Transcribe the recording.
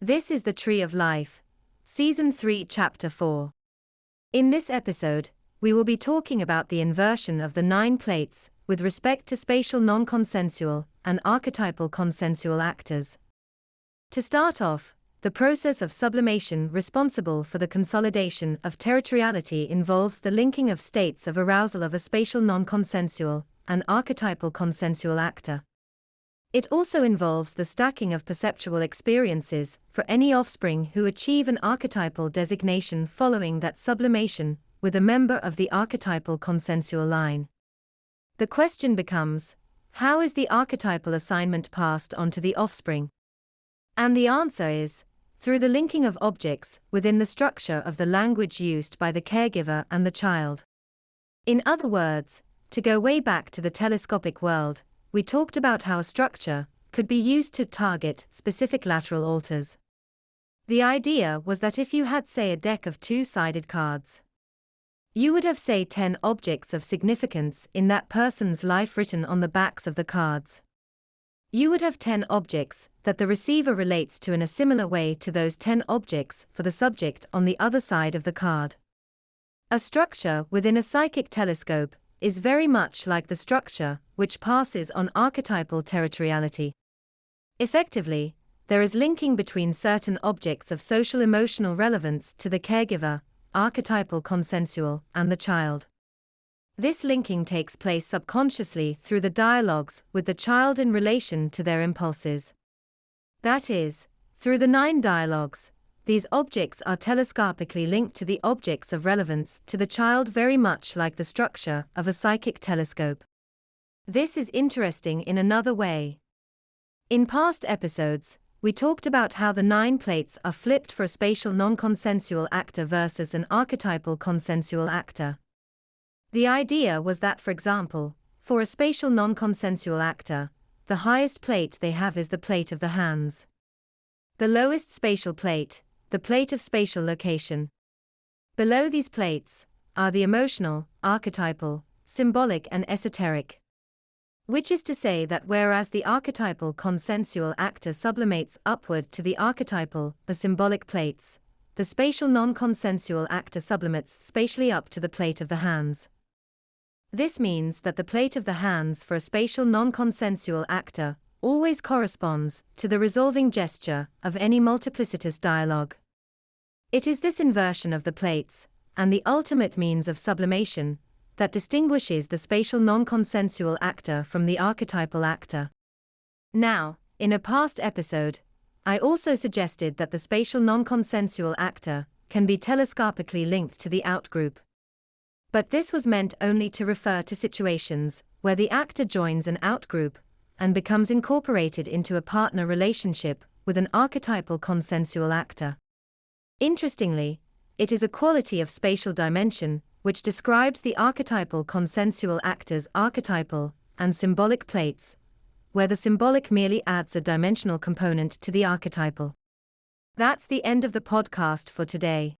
This is the Tree of Life, Season 3, Chapter 4. In this episode, we will be talking about the inversion of the 9 plates with respect to spatial non-consensual and archetypal consensual actors. To start off, the process of sublimation responsible for the consolidation of territoriality involves the linking of states of arousal of a spatial non-consensual and archetypal consensual actor. It also involves the stacking of perceptual experiences for any offspring who achieve an archetypal designation following that sublimation with a member of the archetypal consensual line. The question becomes, how is the archetypal assignment passed on to the offspring? And the answer is, through the linking of objects within the structure of the language used by the caregiver and the child. In other words, to go way back to the telescopic world, we talked about how a structure could be used to target specific lateral alters. The idea was that if you had, say, a deck of 2-sided cards, you would have, say, 10 objects of significance in that person's life written on the backs of the cards. You would have 10 objects that the receiver relates to in a similar way to those 10 objects for the subject on the other side of the card. A structure within a psychic telescope is very much like the structure which passes on archetypal territoriality. Effectively, there is linking between certain objects of social emotional relevance to the caregiver, archetypal consensual, and the child. This linking takes place subconsciously through the dialogues with the child in relation to their impulses. That is, through the 9 dialogues, these objects are telescopically linked to the objects of relevance to the child, very much like the structure of a psychic telescope. This is interesting in another way. In past episodes, we talked about how the 9 plates are flipped for a spatial non-consensual actor versus an archetypal consensual actor. The idea was that, for example, for a spatial non-consensual actor, the highest plate they have is the plate of the hands. The lowest spatial plate, the plate of spatial location. Below these plates are the emotional, archetypal, symbolic, and esoteric. Which is to say that whereas the archetypal consensual actor sublimates upward to the archetypal, the symbolic plates, the spatial non-consensual actor sublimates spatially up to the plate of the hands. This means that the plate of the hands for a spatial non-consensual actor always corresponds to the resolving gesture of any multiplicitous dialogue. It is this inversion of the plates, and the ultimate means of sublimation, that distinguishes the spatial non-consensual actor from the archetypal actor. Now, in a past episode, I also suggested that the spatial non-consensual actor can be telescopically linked to the outgroup. But this was meant only to refer to situations where the actor joins an outgroup and becomes incorporated into a partner relationship with an archetypal consensual actor. Interestingly, it is a quality of spatial dimension which describes the archetypal consensual actor's archetypal and symbolic plates, where the symbolic merely adds a dimensional component to the archetypal. That's the end of the podcast for today.